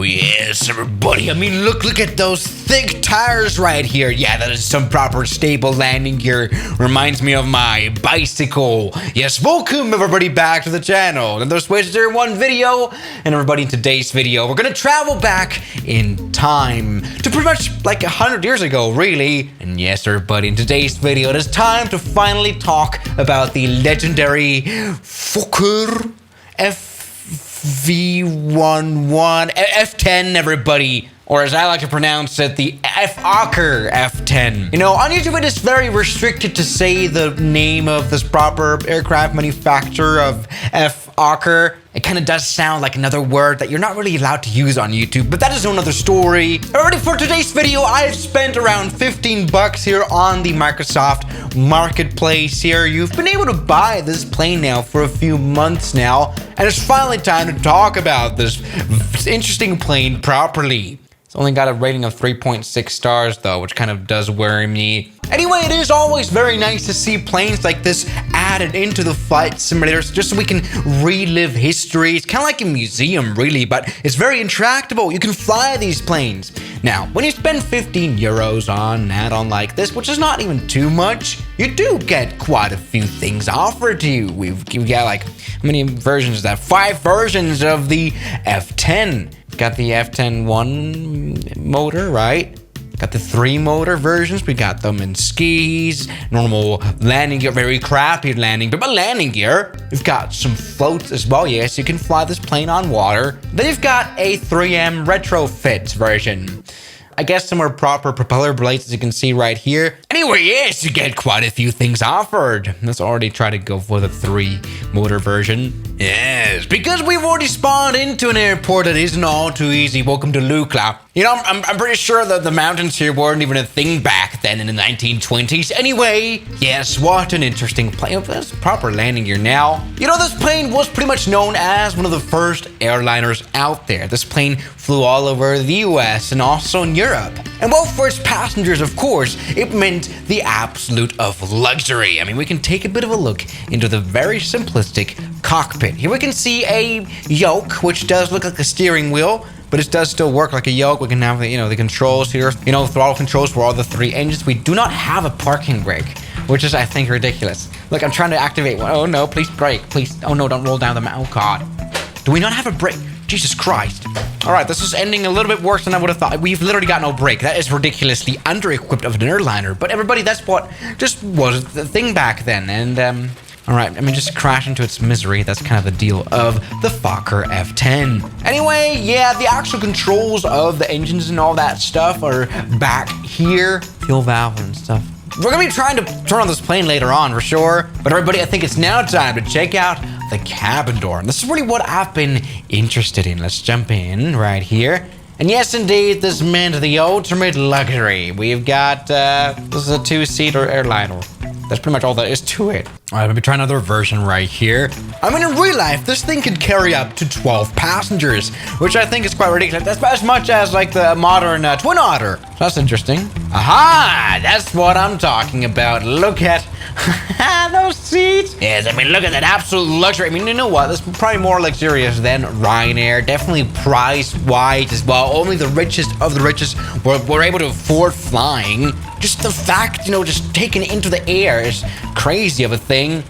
Oh yes, everybody. I mean, look at those thick tires right here. Yeah, that is some proper stable landing gear. Reminds me of my bicycle. Yes, welcome everybody back to the channel. Another Switch 01 video. And everybody, in today's video, we're gonna travel back in time to pretty much like 100 years ago, really. And yes, everybody, in today's video, it is time to finally talk about the legendary Fokker F10, everybody, or as I like to pronounce it, the Fokker F10. You know, on YouTube it is very restricted to say the name of this proper aircraft manufacturer of Fokker. It kind of does sound like another word that you're not really allowed to use on YouTube, but that is another story. Already for today's video, I've spent around 15 bucks here on the Microsoft Marketplace here. You've been able to buy this plane now for a few months now, and it's finally time to talk about this interesting plane properly. It's only got a rating of 3.6 stars though, which kind of does worry me. Anyway, it is always very nice to see planes like this added into the flight simulators just so we can relive history. It's kind of like a museum really, but it's very interactable. You can fly these planes. Now, when you spend 15 euros on an add-on like this, which is not even too much, you do get quite a few things offered to you. We've got like, how many versions is that? 5 versions of the F10. Got the F10 1 motor, right? Got the 3 motor versions. We got them in skis, normal landing gear, very crappy landing gear, but landing gear. We've got some floats as well. Yes, you can fly this plane on water. Then you've got a 3M retrofit version. I guess some more proper propeller blades, as you can see right here. Anyway, yes, you get quite a few things offered. Let's already try to go for the 3 motor version. Yes, because we've already spawned into an airport that isn't all too easy. Welcome to Lukla. You know, I'm pretty sure that the mountains here weren't even a thing back then in the 1920s. Anyway, yes, what an interesting plane. That's proper landing gear now. You know, this plane was pretty much known as one of the first airliners out there. This plane flew all over the US and also in Europe. And well, for its passengers, of course, it meant the absolute of luxury. I mean, we can take a bit of a look into the very simplistic cockpit. Here we can see a yoke, which does look like a steering wheel, but it does still work like a yoke. We can have the, you know, the controls here, you know, throttle controls for all the 3 engines. We do not have a parking brake, which is, I think, ridiculous. Look, I'm trying to activate one. Oh no, please brake, please. Oh no, don't roll down the mountain. Oh God. Do we not have a brake? Jesus Christ. All right, this is ending a little bit worse than I would have thought. We've literally got no brake. That is ridiculously under-equipped of an airliner. But everybody, that's what just was the thing back then. And, all right, I mean, just crash into its misery. That's kind of the deal of the Fokker F10. Anyway, yeah, the actual controls of the engines and all that stuff are back here. Fuel valve and stuff. We're gonna be trying to turn on this plane later on for sure. But everybody, I think it's now time to check out the cabin door. And this is really what I've been interested in. Let's jump in right here. And yes, indeed, this meant the ultimate luxury. We've got, this is a 2-seater airliner. That's pretty much all there is to it. All right, let me try another version right here. I mean, in real life, this thing could carry up to 12 passengers, which I think is quite ridiculous. That's as much as like the modern Twin Otter. That's interesting. Aha, that's what I'm talking about. Look at those seats. Yes, I mean, look at that absolute luxury. I mean, you know what? This is probably more luxurious than Ryanair. Definitely price-wise as well. Only the richest of the richest were able to afford flying. Just the fact, you know, just taken into the air is crazy of a thing.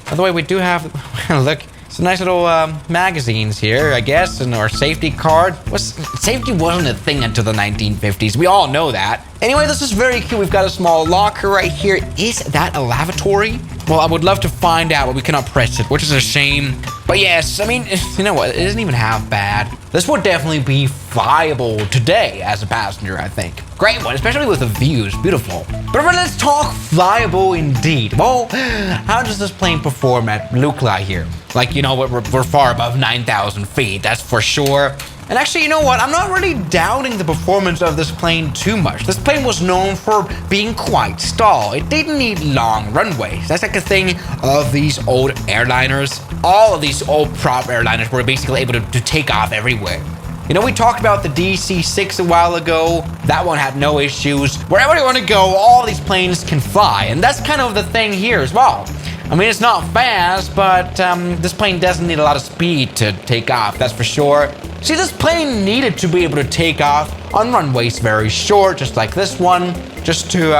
By the way, we do have, look, some nice little magazines here, I guess, and our safety card. Safety wasn't a thing until the 1950s. We all know that. Anyway, this is very cute. We've got a small locker right here. Is that a lavatory? Well, I would love to find out, but we cannot press it, which is a shame. But yes, I mean, you know what? It isn't even half bad. This would definitely be viable today as a passenger, I think. Great one, especially with the views. Beautiful. But let's talk flyable indeed. Well, how does this plane perform at Lukla here? Like, you know, we're far above 9,000 feet, that's for sure. And actually, you know what? I'm not really doubting the performance of this plane too much. This plane was known for being quite stall. It didn't need long runways. That's like a thing of these old airliners. All of these old prop airliners were basically able to take off everywhere. You know, we talked about the DC-6 a while ago. That one had no issues. Wherever you want to go, all these planes can fly. And that's kind of the thing here as well. I mean, it's not fast, but this plane doesn't need a lot of speed to take off, that's for sure. See, this plane needed to be able to take off on runways very short, just like this one, just to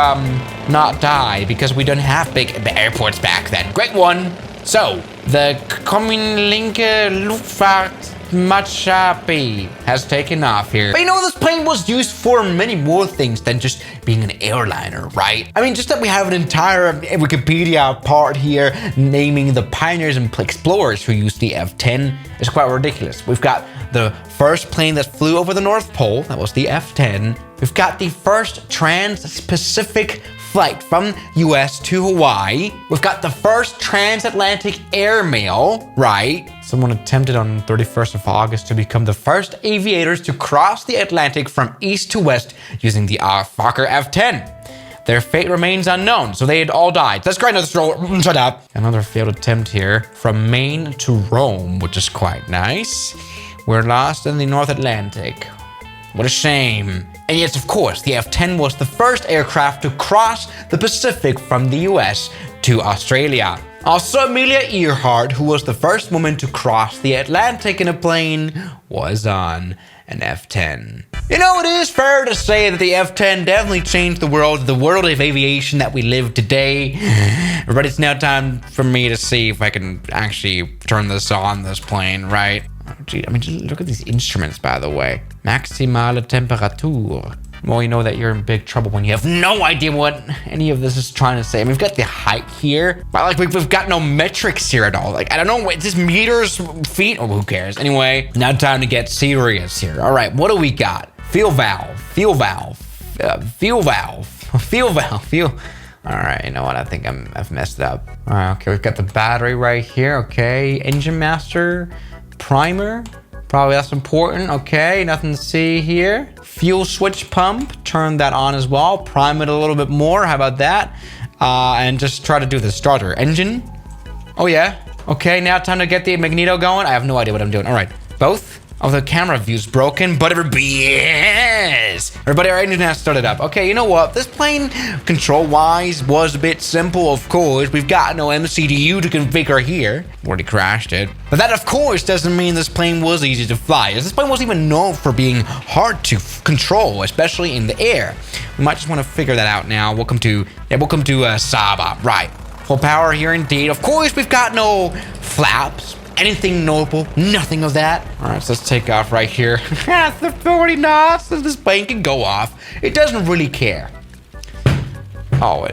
not die, because we don't have big airports back then. Great one. So, the Kommunlinke Luftfahrtmaschine has taken off here. But you know, this plane was used for many more things than just being an airliner, right? I mean, just that we have an entire Wikipedia part here naming the pioneers and explorers who used the F-10 is quite ridiculous. We've got the first plane that flew over the North Pole, that was the F-10. We've got the first trans-Pacific flight from US to Hawaii. We've got the first transatlantic airmail, right? Someone attempted on 31st of August to become the first aviators to cross the Atlantic from east to west using the Fokker F-10. Their fate remains unknown, so they had all died. That's great, shut up. Another failed attempt here from Maine to Rome, which is quite nice. We're lost in the North Atlantic. What a shame. And yes, of course, the F-10 was the first aircraft to cross the Pacific from the US to Australia. Also, Amelia Earhart, who was the first woman to cross the Atlantic in a plane, was on an F-10. You know, it is fair to say that the F-10 definitely changed the world of aviation that we live today. But it's now time for me to see if I can actually turn this on, this plane, right? Oh, gee, I mean, just look at these instruments, by the way. Maximale Temperatur. Well, you know that you're in big trouble when you have no idea what any of this is trying to say. I mean, we've got the height here, but like we've got no metrics here at all. Like, I don't know, is this meters, feet? Oh, who cares? Anyway, now time to get serious here. All right, what do we got? Fuel valve. All right, you know what? I think I've messed up. All right, okay, we've got the battery right here. Okay, engine master, primer. Probably that's important. Okay, nothing to see here. Fuel switch pump, turn that on as well. Prime it a little bit more. How about that? And just try to do the starter. Engine. Oh yeah. Okay, now time to get the magneto going. I have no idea what I'm doing. All right, both. Oh, the camera view's broken, but everybody, our engine has started up. Okay, you know what? This plane, control-wise, was a bit simple, of course. We've got no MCDU to configure here. Already crashed it. But that, of course, doesn't mean this plane was easy to fly, as this plane wasn't even known for being hard to control, especially in the air. We might just want to figure that out now. Welcome to Saba. Right. Full power here indeed. Of course, we've got no flaps. Anything notable? Nothing of that. All right, so let's take off right here. The 40 knots, this plane can go off. It doesn't really care. Oh,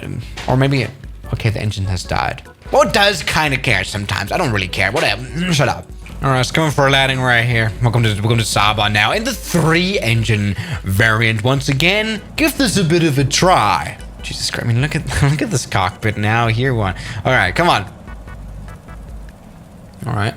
or maybe okay, the engine has died. Well, it does kind of care sometimes. I don't really care. Whatever. Shut up. All right, it's coming for a landing right here. Welcome to Saba now in the 3-engine variant. Once again, give this a bit of a try. Jesus Christ! I mean, look at this cockpit now. Here one. All right, come on. All right.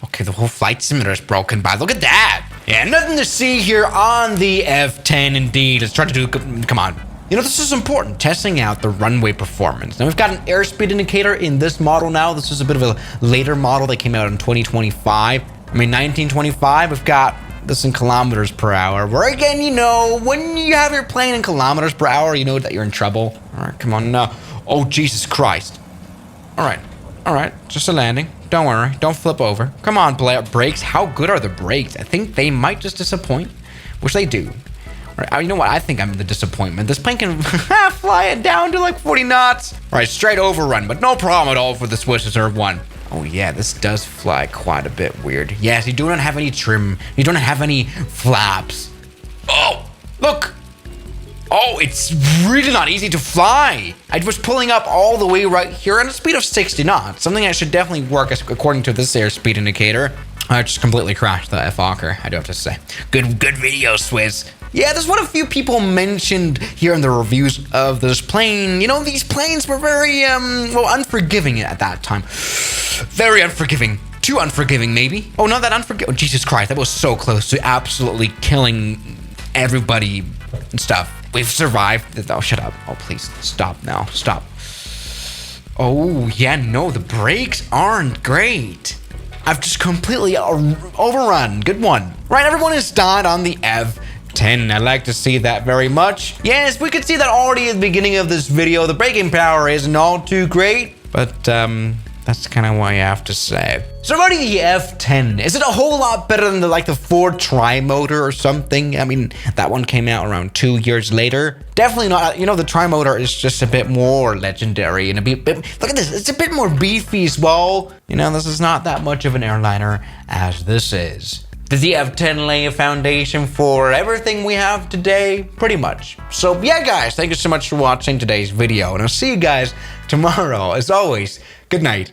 Okay, the whole flight simulator is broken by. Look at that. Yeah, nothing to see here on the F-10 indeed. Let's try to do, come on. You know, this is important, testing out the runway performance. Now we've got an airspeed indicator in this model now. This is a bit of a later model that came out in 2025. I mean, 1925, we've got this in kilometers per hour. Where again, you know, when you have your plane in kilometers per hour, you know that you're in trouble. All right, come on now. Oh, Jesus Christ. All right, just a landing. Don't worry, don't flip over. Come on, brakes. How good are the brakes? I think they might just disappoint, which they do. All right, you know what? I think I'm the disappointment. This plane can fly it down to like 40 knots. All right, straight overrun, but no problem at all for the Swiss Reserve 1. Oh yeah, this does fly quite a bit weird. Yes, you do not have any trim. You don't have any flaps. Oh, look. Oh, it's really not easy to fly. I was pulling up all the way right here at a speed of 60 knots. Something that should definitely work according to this airspeed indicator. I just completely crashed the Fokker, I do have to say. Good video, Swizz. Yeah, that's what a few people mentioned here in the reviews of this plane. You know, these planes were very, well, unforgiving at that time. Very unforgiving. Too unforgiving, maybe. Oh, not that unforgiving. Oh, Jesus Christ, that was so close to absolutely killing everybody and stuff. We've survived. Oh, shut up. Oh, please stop now. Stop. Oh, yeah, no, the brakes aren't great. I've just completely overrun. Good one. Right, everyone has died on the F-10. I like to see that very much. Yes, we could see that already at the beginning of this video. The braking power isn't all too great, but That's kind of what you have to say. So regarding the F10, is it a whole lot better than the Ford Tri-Motor or something? I mean, that one came out around 2 years later. Definitely not. You know, the Tri-Motor is just a bit more legendary and a bit, look at this, it's a bit more beefy as well. You know, this is not that much of an airliner as this is. Does the F10 lay a foundation for everything we have today? Pretty much. So yeah, guys, thank you so much for watching today's video, and I'll see you guys tomorrow. As always, good night.